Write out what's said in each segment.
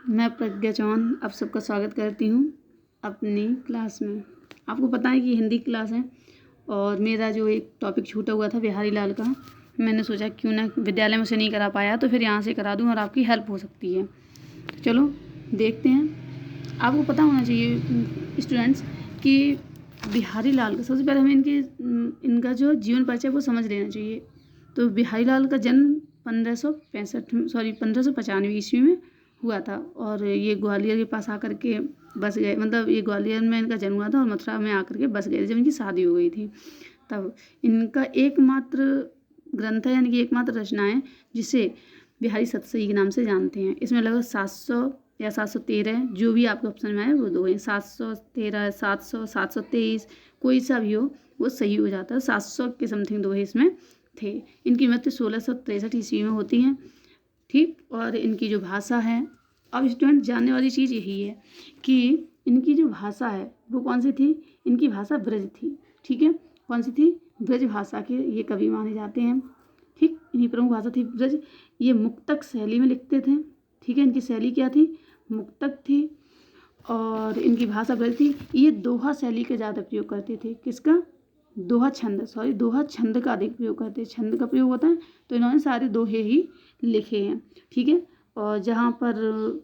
मैं प्रज्ञा चौहान आप सबका स्वागत करती हूँ अपनी क्लास में। आपको पता है कि हिंदी क्लास है और मेरा जो एक टॉपिक छूटा हुआ था बिहारी लाल का, मैंने सोचा क्यों ना विद्यालय में उसे नहीं करा पाया तो फिर यहाँ से करा दूँ और आपकी हेल्प हो सकती है। चलो देखते हैं। आपको पता होना चाहिए स्टूडेंट्स कि बिहारी लाल का सबसे पहले हमें इनका जो जीवन परिचय वो समझ लेना चाहिए। तो बिहारी लाल का जन्म 1595 ईस्वी में हुआ था और ये ग्वालियर के पास आकर के बस गए। मतलब ये ग्वालियर में इनका जन्म हुआ था और मथुरा में आकर के बस गए जब इनकी शादी हो गई थी। तब इनका एकमात्र ग्रंथ है, यानी कि एकमात्र रचना है जिसे बिहारी सतसई के नाम से जानते हैं। इसमें लगभग 700 या 713 जो भी आपके ऑप्शन में आए वो दो हैं। 713, 700, 723 कोई सा भी हो वो सही हो जाता है। 700 के समथिंग दो है इसमें थे। इनकी मृत्यु 1663 ईस्वी में होती है, ठीक। और इनकी जो भाषा है, अब स्टूडेंट जानने वाली चीज़ यही है कि इनकी जो भाषा है वो कौन सी थी। इनकी भाषा ब्रज थी, ठीक है। कौन सी थी? ब्रज भाषा के ये कवि माने जाते हैं, ठीक। इनकी प्रमुख भाषा थी ब्रज। ये मुक्तक शैली में लिखते थे, ठीक है। इनकी शैली क्या थी? मुक्तक थी। और इनकी भाषा ब्रज थी। ये दोहा शैली का ज़्यादा प्रयोग करते थे। किसका? दोहा छंद का अधिक प्रयोग करते हैं। छंद का प्रयोग होता है तो इन्होंने सारे दोहे ही लिखे हैं, ठीक है। और जहाँ पर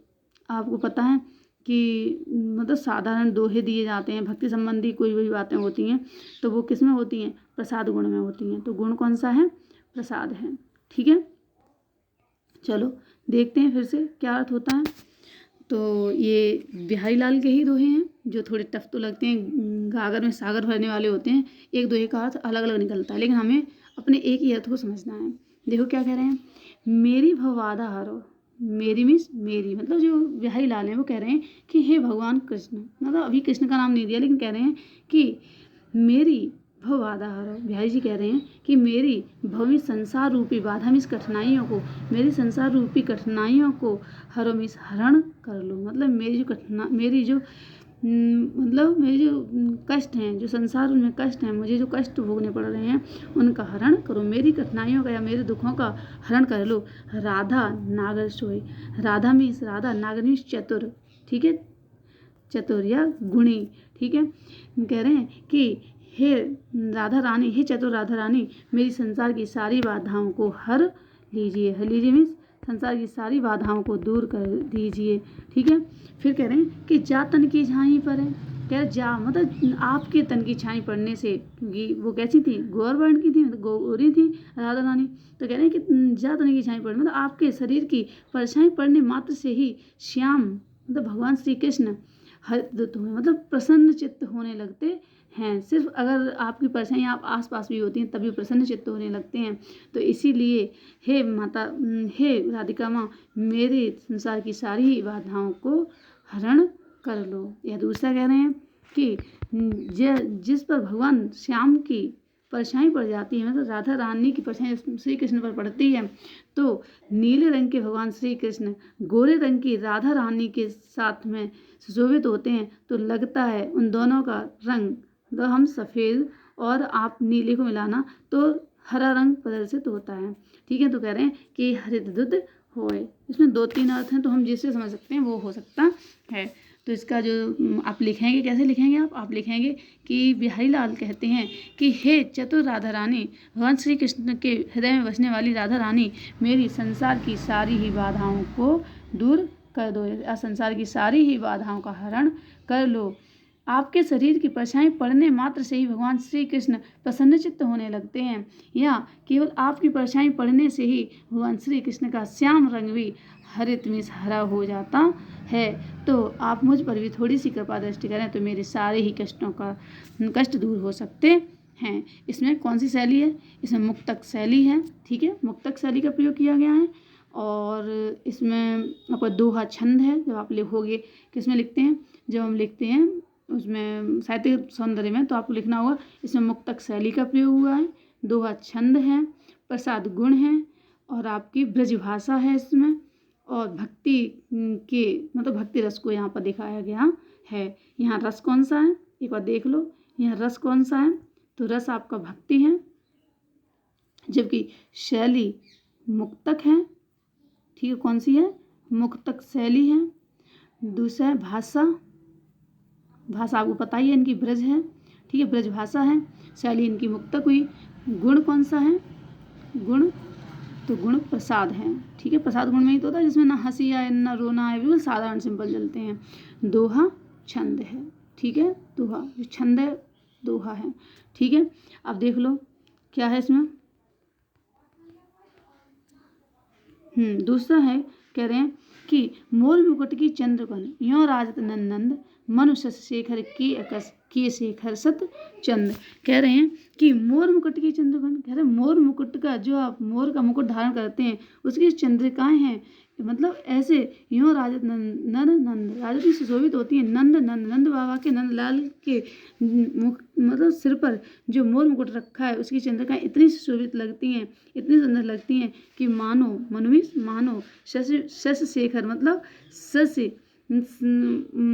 आपको पता है कि मतलब साधारण दोहे दिए जाते हैं, भक्ति संबंधी कोई भी बातें होती हैं तो वो किस में होती हैं? प्रसाद गुण में होती हैं। तो गुण कौन सा है? प्रसाद है, ठीक है। चलो देखते हैं फिर से क्या अर्थ होता है। तो ये बिहारी लाल के ही दोहे हैं जो थोड़े टफ तो लगते हैं, गागर में सागर भरने वाले होते हैं। एक दोहे का अर्थ अलग अलग निकलता है लेकिन हमें अपने एक ही अर्थ को समझना है। देखो क्या कह रहे हैं, मेरी भवबाधा हरो। मेरी मीन्स मेरी, मतलब जो बिहारी लाल हैं वो कह रहे हैं कि हे भगवान कृष्ण, मतलब अभी कृष्ण का नाम नहीं दिया लेकिन कह रहे हैं कि मेरी भवबाधा हरो। बिहारी जी कह रहे हैं कि मेरी भव संसार रूपी बाधा, मीन्स कठिनाइयों को, मेरी संसार रूपी कठिनाइयों को हरो मीन्स हरण कर लो। मतलब मेरी जो कष्ट हैं, जो संसार में कष्ट हैं, मुझे जो कष्ट भोगने पड़ रहे हैं उनका हरण करो। मेरी कठिनाइयों का या मेरे दुखों का हरण कर लो। राधा नागर सोई। राधा मीन्स राधा, नागर मीन्स चतुर, ठीक है। चतुर या गुणी, ठीक है। कह रहे हैं कि हे राधा रानी, हे चतुर राधा रानी, मेरी संसार की सारी बाधाओं को हर लीजिए। हर लीजिए मीन्स संसार की सारी बाधाओं को दूर कर दीजिए, ठीक है। फिर कह रहे हैं कि जा तन की छाई पर है। कह रहे जा मतलब आपके तन की छाई पड़ने से, क्योंकि वो कैसी थी? गौर वर्ण की थी, मतलब गौरी थी राधा रानी। तो कह रहे हैं कि जा तन की छाई पड़ने, मतलब आपके शरीर की परछाई पड़ने मात्र से ही श्याम मतलब भगवान श्री कृष्ण हरित हुए, मतलब प्रसन्न चित्त होने लगते हैं। सिर्फ अगर आपकी परछाई आप आसपास भी होती हैं तभी प्रसन्न चित्त होने लगते हैं। तो इसीलिए हे माता, हे राधिका माँ, मेरे संसार की सारी ही बाधाओं को हरण कर लो। यह दूसरा कह रहे हैं कि जिस पर भगवान श्याम की परछाई पड़ जाती है, मतलब राधा रानी की परछाई श्री कृष्ण पर पड़ती है तो नीले रंग के भगवान श्री कृष्ण गोरे रंग की राधा रानी के साथ में सुशोभित होते हैं। तो लगता है उन दोनों का रंग, तो हम सफ़ेद और आप नीले को मिलाना तो हरा रंग प्रदर्शित होता है, ठीक है। तो कह रहे हैं कि हरित दुध होए। इसमें 2-3 अर्थ हैं तो हम जिससे समझ सकते हैं वो हो सकता है। तो इसका जो आप लिखेंगे, कैसे लिखेंगे आप लिखेंगे कि बिहारी लाल कहते हैं कि हे चतुर राधा रानी, भगवान श्री कृष्ण के हृदय में बसने वाली राधा रानी, मेरी संसार की सारी ही बाधाओं को दूर कर दो, या संसार की सारी ही बाधाओं का हरण कर लो। आपके शरीर की परछाई पड़ने मात्र से ही भगवान श्री कृष्ण प्रसन्नचित्त होने लगते हैं, या केवल आपकी परछाई पड़ने से ही भगवान श्री कृष्ण का श्याम रंग भी हरित मीन्स हरा हो जाता है। तो आप मुझ पर भी थोड़ी सी कृपा दृष्टि करें तो मेरे सारे ही कष्ट दूर हो सकते हैं। इसमें कौन सी शैली है? इसमें मुक्तक शैली है, ठीक है। मुक्तक शैली का प्रयोग किया गया है। और इसमें आपका दोहा छंद है। जब आप लिखोगे किसमें लिखते हैं? जब हम लिखते हैं उसमें साहित्य सौंदर्य में, तो आपको लिखना होगा इसमें मुक्तक शैली का प्रयोग हुआ है, दोहा छंद है, प्रसाद गुण है और आपकी ब्रज भाषा है इसमें, और भक्ति के मतलब भक्ति रस को यहाँ पर दिखाया गया है। यहाँ रस कौन सा है एक बार देख लो। यहाँ रस कौन सा है? तो रस आपका भक्ति है, जबकि शैली मुक्तक है, ठीक है। कौन सी है? मुक्तक शैली है। दूसरा है भाषा, भाषा आपको पता ही है इनकी ब्रज है, ठीक है, ब्रज भाषा है। शैली इनकी मुक्तक हुई। गुण कौन सा है? गुण, तो गुण प्रसाद है, ठीक है, प्रसाद गुण में ही तो होता है जिसमें ना हंसी आए ना रोना आए, बिल्कुल साधारण सिंपल चलते हैं। दोहा छंद है, ठीक है, दोहा जो छंद है दोहा है, ठीक है। अब देख लो क्या है इसमें। दूसरा है, कह रहे हैं कि मोर मुकुट की चंद्रकन यों राजत नंद मनु शश शेखर की अकस किए शेखर सत चंद। कह रहे हैं कि मोर मुकुट की चंद्रकन, कह रहे हैं मोर मुकुट का जो आप मोर का मुकुट धारण करते हैं उसकी चंद्रिकाएं हैं, मतलब ऐसे यों राजत नंद राजत की सुशोभित होती है। नंद बाबा के नंदलाल के मुख मतलब सिर पर जो मोर मुकुट रखा है उसकी चंद्रिकाएं इतनी सुशोभित लगती हैं, इतनी सुंदर लगती हैं कि मानो मनुष्य मानो शश शेखर मतलब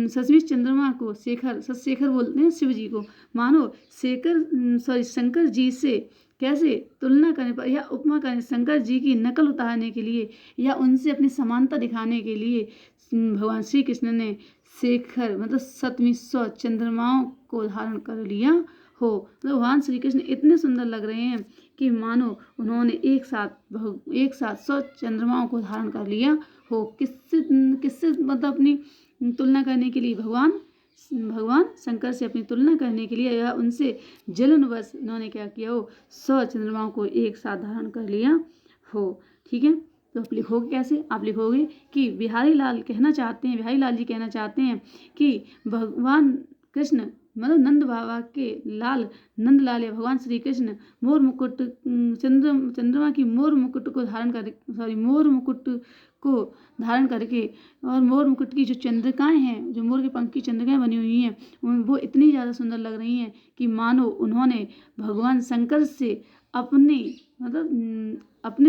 शशि चंद्रमा को शेखर शेखर बोलते हैं शिव जी को, मानो शंकर जी से कैसे तुलना करने पर या उपमा करने, शंकर जी की नकल उतारने के लिए या उनसे अपनी समानता दिखाने के लिए भगवान श्री कृष्ण ने शेखर मतलब 2700 चंद्रमाओं को धारण कर लिया हो। मतलब भगवान श्री कृष्ण इतने सुंदर लग रहे हैं कि मानो उन्होंने एक साथ 100 चंद्रमाओं को धारण कर लिया हो। किससे मतलब अपनी तुलना करने के लिए, भगवान शंकर से अपनी तुलना करने के लिए या उनसे जलनवश इन्होंने क्या किया हो, 100 चंद्रमाओं को एक साथ धारण कर लिया हो, ठीक है। तो आप लिखोगे कैसे? आप लिखोगे कि बिहारी लाल जी कहना चाहते हैं कि भगवान कृष्ण मतलब नंद बाबा के लाल नंदलाल या भगवान श्री कृष्ण मोर मुकुट चंद्रमा की मोर मुकुट को धारण करके और मोर मुकुट की जो चंद्रिकाएं हैं, जो मोर के पंख की चंद्रिकाएं बनी हुई हैं वो इतनी ज़्यादा सुंदर लग रही हैं कि मानो उन्होंने भगवान शंकर से अपनी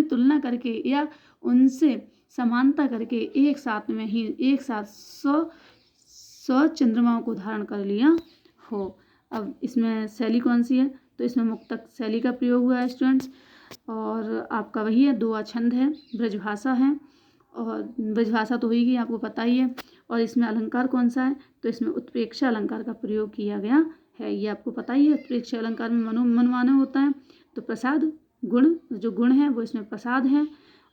तुलना करके या उनसे समानता करके एक साथ 100 चंद्रमाओं को धारण कर लिया हो। अब इसमें शैली कौन सी है? तो इसमें मुक्तक शैली का प्रयोग हुआ है स्टूडेंट्स, और आपका वही है, दोहा छंद है, ब्रजभाषा है, और ब्रजभाषा तो होगी आपको पता ही है। और इसमें अलंकार कौन सा है? तो इसमें उत्प्रेक्षा अलंकार का प्रयोग किया गया है, ये आपको पता ही है। उत्प्रेक्षा अलंकार में मनमाना होता है। तो प्रसाद गुण, जो गुण है वो इसमें प्रसाद है,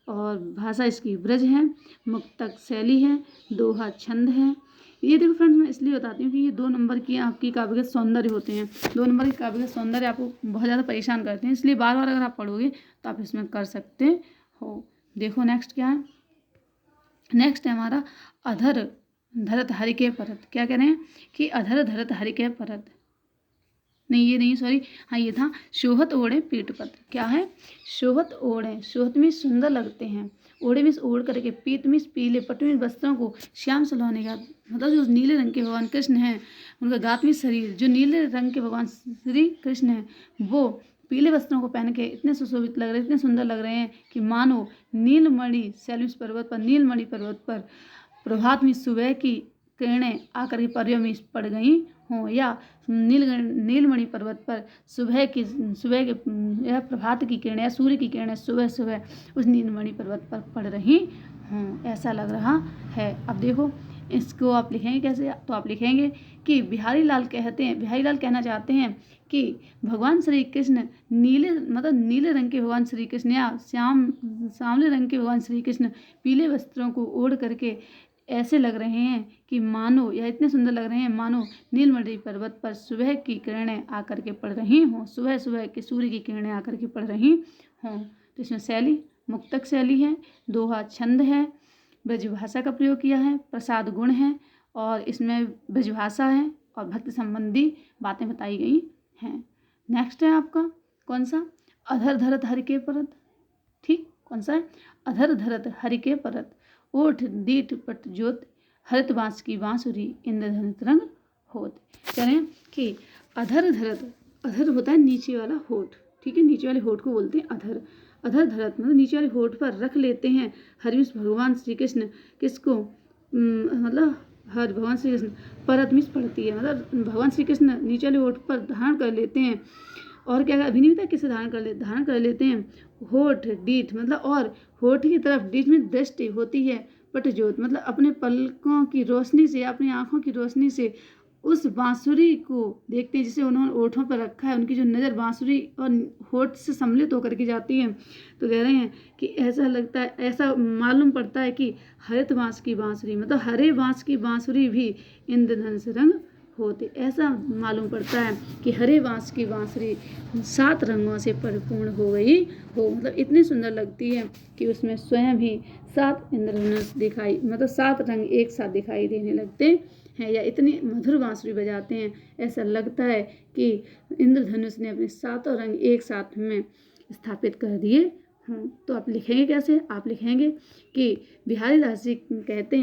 और भाषा इसकी ब्रज है, मुक्तक शैली है, दोहा छंद है। ये देखो फ्रेंड्स, मैं इसलिए बताती हूँ कि ये 2 नंबर की आपकी काव्यगत सौंदर्य होते हैं। 2 नंबर के काव्यगत सौंदर्य आपको बहुत ज़्यादा परेशान करते हैं, इसलिए बार बार अगर आप पढ़ोगे तो आप इसमें कर सकते हो। देखो नेक्स्ट क्या है? नेक्स्ट है हमारा अधर धरत हरि के परत। क्या कह रहे हैं कि अधर धरत हरि के परत, नहीं ये नहीं, सॉरी, हाँ ये था शोहत ओढ़े पीठ पत। क्या है? शोहत ओढ़े, शोहत में सुंदर लगते हैं, ओढ़े में ओढ़ करके, पीत में पीले, पट में वस्त्रों को, श्याम सलोने का मतलब जो नीले रंग के भगवान कृष्ण हैं उनका गात में शरीर, जो नीले रंग के भगवान श्री कृष्ण हैं वो पीले वस्त्रों को पहन के इतने सुशोभित लग रहे हैं, इतने सुंदर लग रहे हैं कि मानो नीलमणि शैलूष पर्वत पर, नीलमणि पर्वत पर प्रभात में सुबह की किरणें आकर के पर्यों में पड़ गई हों, या नीलमणि पर्वत पर सुबह के या प्रभात की किरणें या सूर्य की किरणें सुबह सुबह उस नीलमणि पर्वत पर पड़ रही हों, ऐसा लग रहा है। अब देखो इसको आप लिखेंगे कैसे? तो आप लिखेंगे कि बिहारी लाल कहना चाहते हैं कि भगवान श्री कृष्ण नीले रंग के भगवान श्री कृष्ण या सांवले रंग के भगवान श्री कृष्ण पीले वस्त्रों को ओढ़ करके ऐसे लग रहे हैं कि मानो, या इतने सुंदर लग रहे हैं मानो नीलमणि पर्वत पर सुबह की किरणें आकर के पड़ रही हों, सुबह सुबह के सूर्य की किरणें आकर के पड़ रही हों। तो इसमें शैली मुक्तक शैली है, दोहा छंद है, ब्रजभाषा का प्रयोग किया है, प्रसाद गुण है, और इसमें ब्रजभाषा है और भक्ति संबंधी बातें बताई गई हैं। नेक्स्ट है आपका कौन सा? अधर धरत हरि के परत, ठीक, कौन सा है? अधर धरत हरि के परत, ओठ दीठ पट ज्योत, हरित बांस की बांसुरी, इंद्रधनुष रंग होत। कह रहे हैं कि अधर होता है नीचे वाला होठ, ठीक है, नीचे वाले होठ को बोलते हैं अधर। अधर धरत मतलब नीचे वाले होठ पर रख लेते हैं हरिवंश भगवान श्री कृष्ण, किसको? मतलब हर भगवान श्री कृष्ण, परत मिस पड़ती है, मतलब भगवान श्री कृष्ण नीचे वाले होठ पर धारण कर लेते हैं। और क्या अभिनिविता किसे धारण कर लेते हैं? होठ डीठ मतलब, और होठ की तरफ डीठ में दृष्टि होती है, पटज्योत मतलब अपने पलकों की रोशनी से, अपनी आँखों की रोशनी से उस बांसुरी को देखते हैं जिसे उन्होंने ओठों पर रखा है। उनकी जो नज़र बांसुरी और होठ से सम्मिलित होकर के जाती है, तो कह रहे हैं कि ऐसा लगता है, ऐसा मालूम पड़ता है कि हरित बांस की बांसुरी मतलब हरे बांस की बांसुरी भी इंद्रधनुष रंग होते, ऐसा मालूम पड़ता है कि हरे बांस की बांसुरी 7 रंगों से परिपूर्ण हो गई हो। मतलब इतनी सुंदर लगती है कि उसमें स्वयं ही 7 इंद्रधनुष दिखाई मतलब 7 रंग एक साथ दिखाई देने लगते हैं, या इतनी मधुर बांसुरी बजाते हैं, ऐसा लगता है कि इंद्रधनुष ने अपने 7 रंग एक साथ में स्थापित कर दिए। तो आप लिखेंगे कैसे? आप लिखेंगे कि बिहारी दास जी कहते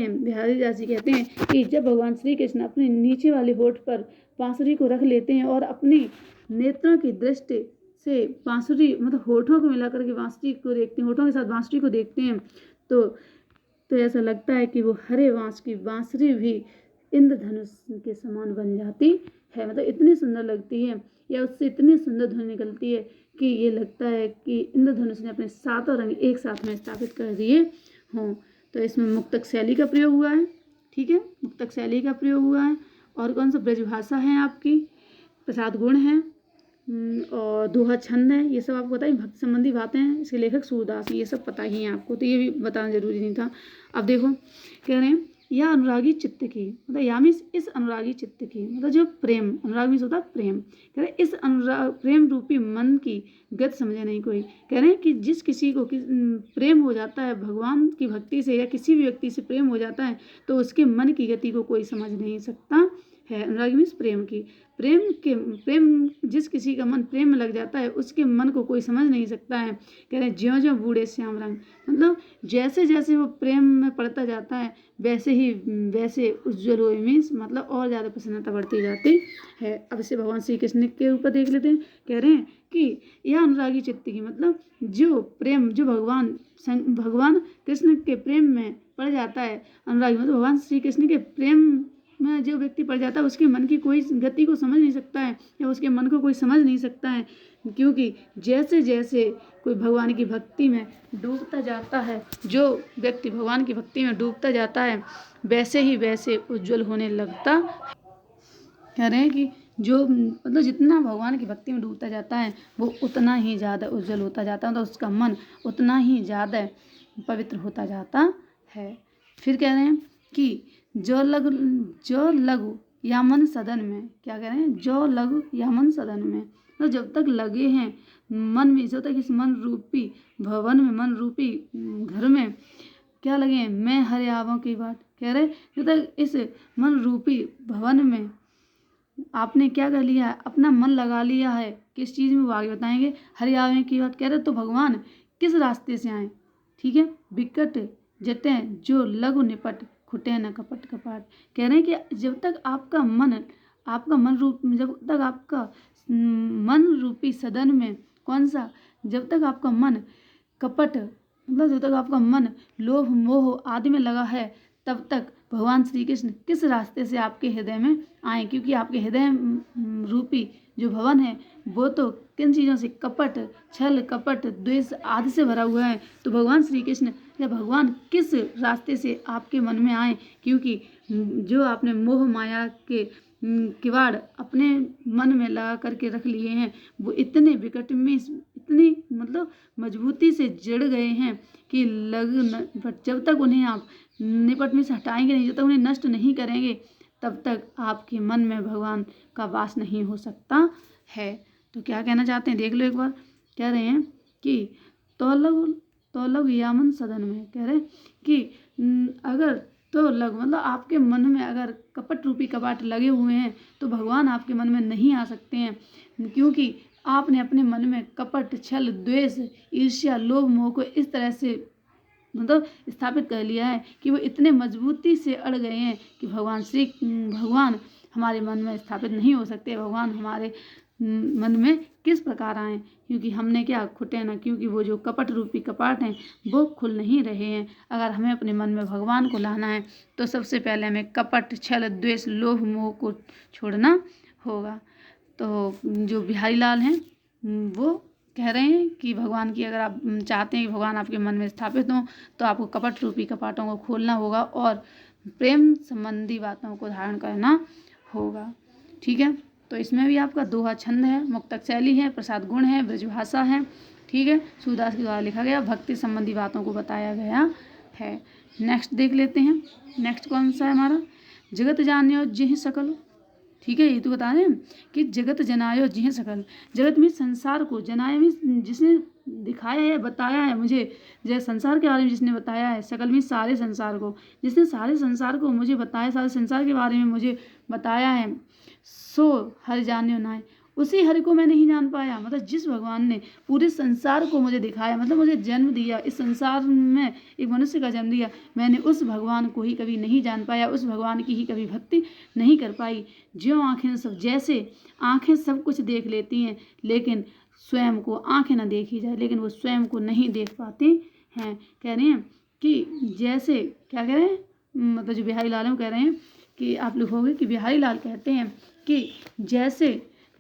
हैं कि जब भगवान श्री कृष्ण अपने नीचे वाले होठ पर बांसुरी को रख लेते हैं और अपने नेत्रों की दृष्टि से बांसुरी मतलब होठों को मिलाकर के बांसुरी को देखते हैं, होठों के साथ बांसुरी को देखते हैं, तो ऐसा लगता है कि वो हरे बांस की बांसुरी भी इंद्रधनुष के समान बन जाती है। मतलब इतनी सुंदर लगती है, या उससे इतनी सुंदर ध्वनि निकलती है कि ये लगता है कि इंद्रधनुष ने अपने 7 रंग एक साथ में स्थापित कर दिए हों। तो इसमें मुक्तक शैली का प्रयोग हुआ है, ठीक है, मुक्तक शैली का प्रयोग हुआ है। और कौन सा ब्रजभाषा है आपकी, प्रसाद गुण है, और दोहा छंद है, ये सब आपको पता ही, भक्ति संबंधी बातें हैं। इसके लेखक सूरदास, ये सब पता ही है आपको, तो ये भी बताना जरूरी नहीं था। अब देखो कह रहे हैं या अनुरागी चित्त की मतलब या मीन्स इस अनुरागी चित्त की मतलब जो प्रेम, अनुराग मीन्स होता है प्रेम, कह रहे इस अनुराग प्रेम रूपी मन की गति समझे नहीं कोई। कह रहे हैं कि जिस किसी को प्रेम हो जाता है भगवान की भक्ति से या किसी भी व्यक्ति से प्रेम हो जाता है तो उसके मन की गति को कोई समझ नहीं सकता है। अनुरागी मीन्स प्रेम की, प्रेम जिस किसी का मन प्रेम में लग जाता है उसके मन को कोई समझ नहीं सकता है। कह रहे हैं ज्यों ज्यों बूढ़े श्याम रंग मतलब जैसे जैसे वो प्रेम में पड़ता जाता है वैसे उज्ज्वल हुए मीन्स मतलब और ज़्यादा प्रसन्नता बढ़ती जाती है। अब इसे भगवान श्री कृष्ण के ऊपर देख लेते हैं। कह रहे हैं कि यह अनुरागी चित्त की मतलब जो भगवान कृष्ण के प्रेम में पड़ जाता है, अनुरागी मतलब भगवान श्री कृष्ण के प्रेम में जो व्यक्ति पड़ जाता है उसके मन की कोई गति को समझ नहीं सकता है या उसके मन को कोई समझ नहीं सकता है, क्योंकि जैसे जैसे कोई भगवान की भक्ति में डूबता जाता है, जो व्यक्ति भगवान की भक्ति में डूबता जाता है वैसे ही वैसे उज्जवल होने लगता। कह रहे हैं कि जो मतलब जितना भगवान की भक्ति में डूबता जाता है वो उतना ही ज़्यादा उज्जवल होता जाता है, तो उसका मन उतना ही ज़्यादा पवित्र होता जाता है। फिर कह रहे हैं कि जो लघु या मन सदन में, क्या कह रहे हैं, जो लघु या मन सदन में तो जब तक लगे हैं मन में, जब तक इस मन रूपी भवन में, मन रूपी घर में क्या लगे हैं, मैं हरे आवों की बात कह रहे, जब तक इस मन रूपी भवन में आपने क्या कर लिया है, अपना मन लगा लिया है किस चीज़ में, वो आगे बताएंगे। हरे आवे की बात कह रहे तो भगवान किस रास्ते से आए, ठीक है, विकट जटें जो लघु निपट खुटे न कपट कपाट। कह रहे हैं कि जब तक आपका मन रूपी सदन में कौन सा, जब तक आपका मन कपट मतलब जब तक आपका मन लोभ मोह आदि में लगा है तब तक भगवान श्री कृष्ण किस रास्ते से आपके हृदय में आए, क्योंकि आपके हृदय रूपी जो भवन है वो तो किन चीज़ों से, कपट, छल कपट द्वेष आदि से भरा हुआ है। तो भगवान श्री कृष्ण या भगवान किस रास्ते से आपके मन में आए, क्योंकि जो आपने मोह माया के किवाड़ अपने मन में लगा करके रख लिए हैं वो इतने विकट में इतनी मतलब मजबूती से जड़ गए हैं कि जब तक उन्हें आप निपट में से हटाएंगे नहीं, जब तक उन्हें नष्ट नहीं करेंगे तब तक आपके मन में भगवान का वास नहीं हो सकता है। तो क्या कहना चाहते हैं देख लो एक बार। कह रहे हैं कि तोलग यामन सदन में, कह रहे हैं कि अगर तो लग मतलब आपके मन में अगर कपट रूपी कपाट लगे हुए हैं तो भगवान आपके मन में नहीं आ सकते हैं, क्योंकि आपने अपने मन में कपट, छल, द्वेष, ईर्ष्या, लोभ, मोह को इस तरह से मतलब स्थापित कर लिया है कि वो इतने मजबूती से अड़ गए हैं कि भगवान हमारे मन में स्थापित नहीं हो सकते। भगवान हमारे मन में किस प्रकार आए, क्योंकि हमने क्या खुटे ना, क्योंकि वो जो कपट रूपी कपाट हैं वो खुल नहीं रहे हैं। अगर हमें अपने मन में भगवान को लाना है तो सबसे पहले हमें कपट, छल, द्वेष, लोभ, मोह को छोड़ना होगा। तो जो बिहारी लाल हैं वो कह रहे हैं कि भगवान की अगर आप चाहते हैं कि भगवान आपके मन में स्थापित हों तो आपको कपट रूपी कपाटों को खोलना होगा और प्रेम संबंधी बातों को धारण करना होगा। ठीक है, तो इसमें भी आपका दोहा छंद है, मुक्तक शैली है, प्रसाद गुण है, ब्रजभाषा है। ठीक है, सूरदास के द्वारा लिखा गया, भक्ति संबंधी बातों को बताया गया है। नेक्स्ट देख लेते हैं। नेक्स्ट कौन सा है हमारा, जगत जान्यो जिह सकल। ठीक है, ये तो बता रहे हैं कि जगत जनायो जिह सकल, जगत में संसार को, जनाया में जिसने दिखाया है, बताया है मुझे, जैसे संसार के बारे में जिसने बताया है, सकल में सारे संसार को, जिसने सारे संसार को मुझे बताया, सारे संसार के बारे में मुझे बताया है, सो हर जान्यो नाय, उसी हरि को मैं नहीं जान पाया। मतलब जिस भगवान ने पूरे संसार को मुझे दिखाया, मतलब मुझे जन्म दिया, इस संसार में एक मनुष्य का जन्म दिया, मैंने उस भगवान को ही कभी नहीं जान पाया, उस भगवान की ही कभी भक्ति नहीं कर पाई। ज्यों आँखें सब, जैसे आँखें सब कुछ देख लेती हैं लेकिन स्वयं को, आँखें ना देखी जाए लेकिन वो स्वयं को नहीं देख पाती हैं। कह रहे हैं कि जैसे, क्या कह रहे हैं, मतलब जो बिहारी लाल हैं वो कह रहे हैं कि आप लिखोगे कि बिहारी लाल कहते हैं कि जैसे,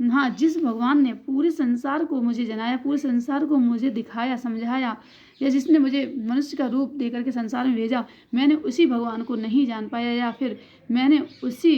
हाँ, जिस भगवान ने पूरे संसार को मुझे जनाया, पूरे संसार को मुझे दिखाया, समझाया, या जिसने मुझे मनुष्य का रूप देकर के संसार में भेजा, मैंने उसी भगवान को नहीं जान पाया, या फिर मैंने उसी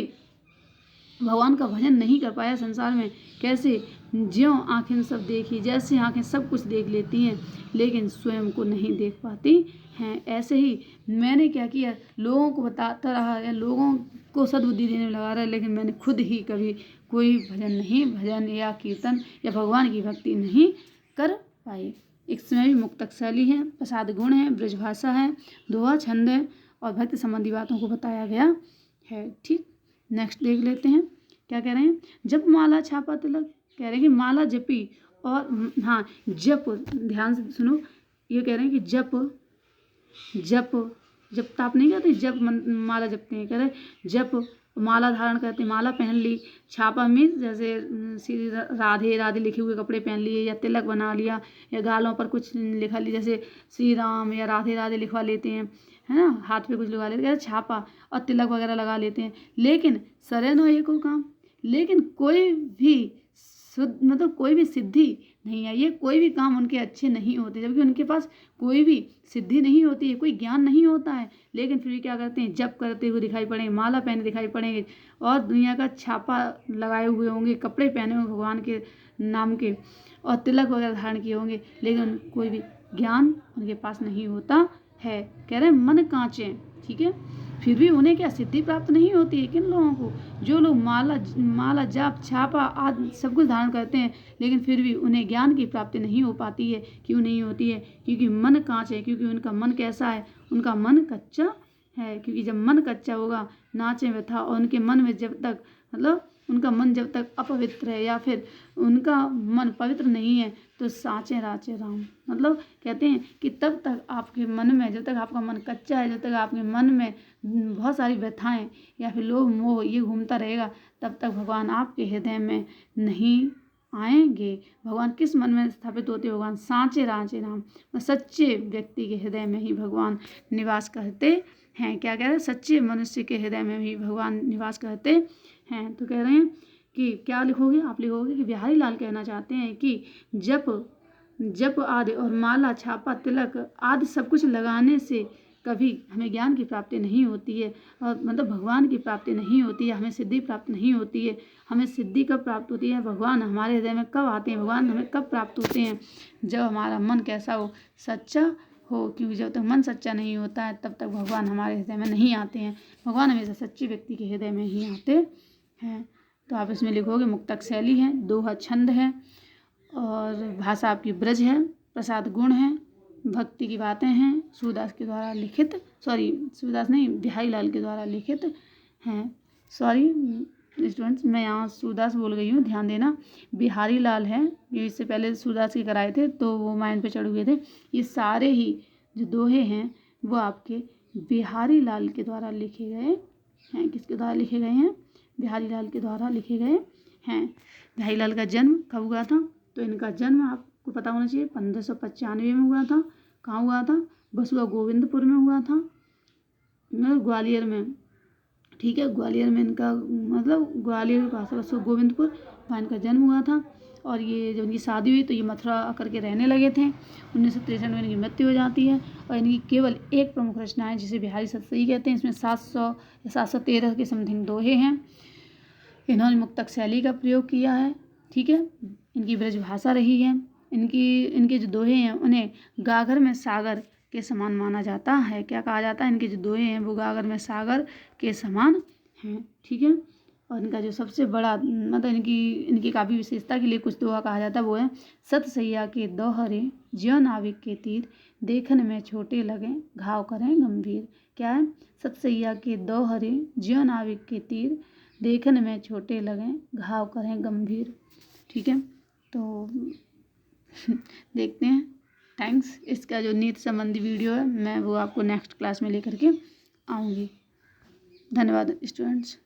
भगवान का भजन नहीं कर पाया संसार में। कैसे, ज्यों आँखें सब देखी, जैसे आँखें सब कुछ देख लेती हैं लेकिन स्वयं को नहीं देख पाती हैं, ऐसे ही मैंने क्या किया, लोगों को बताता रहा या लोगों को सद्बुद्धि देने में लगा रहा, लेकिन मैंने खुद ही कभी कोई भजन या कीर्तन या भगवान की भक्ति नहीं कर पाई। इसमें भी मुक्तक शैली है, प्रसाद गुण है, ब्रजभाषा है, दोहा छंद है और भक्ति संबंधी बातों को बताया गया है। ठीक, नेक्स्ट देख लेते हैं क्या कह रहे हैं, जप माला छापा तिलक। कह रहे हैं कि माला जपी और, हाँ, जप, ध्यान से सुनो, ये कह रहे हैं कि जप जप ताप नहीं कहते, जप माला जपते हैं, कह रहे जप माला धारण करते, माला पहन ली, छापा मीन्स जैसे श्री राधे राधे लिखे हुए कपड़े पहन लिए, या तिलक बना लिया, या गालों पर कुछ लिखा लिया, जैसे श्री राम या राधे राधे लिखवा लेते हैं, है ना, हाथ पे कुछ लगा लेते हैं, छापा और तिलक वगैरह लगा लेते हैं। लेकिन सरे नो एको काम, लेकिन कोई भी मतलब कोई भी सिद्धि नहीं आई है, कोई भी काम उनके अच्छे नहीं होते, जबकि उनके पास कोई भी सिद्धि नहीं होती है, कोई ज्ञान नहीं होता है, लेकिन फिर भी क्या करते हैं, जप करते हुए दिखाई पड़ेंगे, माला पहने दिखाई पड़ेंगे और दुनिया का छापा लगाए हुए होंगे, कपड़े पहने होंगे भगवान के नाम के और तिलक वगैरह धारण किए होंगे, लेकिन कोई भी ज्ञान उनके पास नहीं होता है। कह रहे हैं मन कांचे। ठीक है, फिर भी उन्हें क्या सिद्धि प्राप्त नहीं होती है। किन लोगों को, जो लोग माला जाप छापा आदि सब कुछ धारण करते हैं, लेकिन फिर भी उन्हें ज्ञान की प्राप्ति नहीं हो पाती है। क्यों नहीं होती है? क्योंकि मन कांच है, क्योंकि उनका मन कैसा है, उनका मन कच्चा है। क्योंकि जब मन कच्चा होगा, नाचे व्यथा, और उनके मन में जब तक मतलब उनका मन जब तक अपवित्र है या फिर उनका मन पवित्र नहीं है, तो साँचे राचे राम, मतलब कहते हैं कि तब तक आपके मन में, जब तक आपका मन कच्चा है, जब तक आपके मन में बहुत सारी व्यथाएं या फिर लोभ मोह ये घूमता रहेगा, तब तक भगवान आपके हृदय में नहीं आएंगे। भगवान किस मन में स्थापित होते हैं? भगवान साँचे राचे राम, सच्चे व्यक्ति के हृदय में ही भगवान निवास करते हैं। क्या कह रहे हैं? सच्चे मनुष्य के हृदय में भी भगवान निवास करते हैं। तो कह रहे हैं कि क्या लिखोगे? आप लिखोगे कि बिहारी लाल कहना चाहते हैं कि जप आदि और माला छापा तिलक आदि सब कुछ लगाने से कभी हमें ज्ञान की प्राप्ति नहीं होती है, और मतलब भगवान की प्राप्ति नहीं होती है, हमें सिद्धि प्राप्त नहीं होती है। हमें सिद्धि कब प्राप्त होती है? भगवान हमारे हृदय में कब आते हैं, भगवान हमें कब प्राप्त होते हैं? जब हमारा मन कैसा हो? सच्चा हो। क्योंकि जब तक मन सच्चा नहीं होता है, तब तक भगवान हमारे हृदय में नहीं आते हैं। भगवान हमेशा सच्चे व्यक्ति के हृदय में ही आते हैं। तो आप इसमें लिखोगे मुक्तक शैली है, दोहा छंद है, और भाषा आपकी ब्रज है, प्रसाद गुण है, भक्ति की बातें हैं, सूरदास के द्वारा लिखित, सूरदास नहीं, बिहारी लाल के द्वारा लिखित हैं। स्टूडेंट्स, मैं यहाँ सूरदास बोल गई हूँ, ध्यान देना। बिहारी लाल है, ये इससे पहले सूरदास के कराए थे तो वो माइंड पे चढ़ हुए थे। ये सारे ही जो दोहे हैं वो आपके बिहारी लाल के द्वारा लिखे गए हैं। किसके द्वारा लिखे गए हैं? बिहारी लाल के द्वारा लिखे गए हैं। बिहारी लाल का जन्म कब हुआ था? तो इनका जन्म आपको पता होना चाहिए, 1595 में हुआ था। कहाँ हुआ था? बसुआ गोविंदपुर में हुआ था, ग्वालियर में। ठीक है। ग्वालियर में इनका मतलब ग्वालियर के पास बस गोविंदपुर वहाँ इनका जन्म हुआ था। और ये जब इनकी शादी हुई तो ये मथुरा आकर के रहने लगे थे। 1963 में इनकी मृत्यु हो जाती है। और इनकी केवल एक प्रमुख रचना है जिसे बिहारी सतसई कहते हैं। इसमें 700 या 713 के समथिंग दोहे हैं। इन्होंने मुक्तक शैली का प्रयोग किया है। ठीक है। इनकी ब्रज भाषा रही है। इनके जो दोहे हैं उन्हें गागर में सागर के समान माना जाता है। क्या कहा जाता है? इनके जो दोहे हैं वो गागर में सागर के समान हैं। ठीक है। और इनका जो सबसे बड़ा मतलब इनकी काफ़ी विशेषता के लिए कुछ दोहा कहा जाता है वो है, सत सैया के दोहरे ज्यों नाविक के तीर, देखन में छोटे लगें घाव करें गंभीर। क्या है? सत सैया के दोहरे ज्यों नाविक के तीर, देखन में छोटे लगें घाव करें गंभीर। ठीक है। तो देखते हैं। थैंक्स। इसका जो नीति संबंधी वीडियो है मैं वो आपको नेक्स्ट क्लास में लेकर के आऊँगी। धन्यवाद स्टूडेंट्स।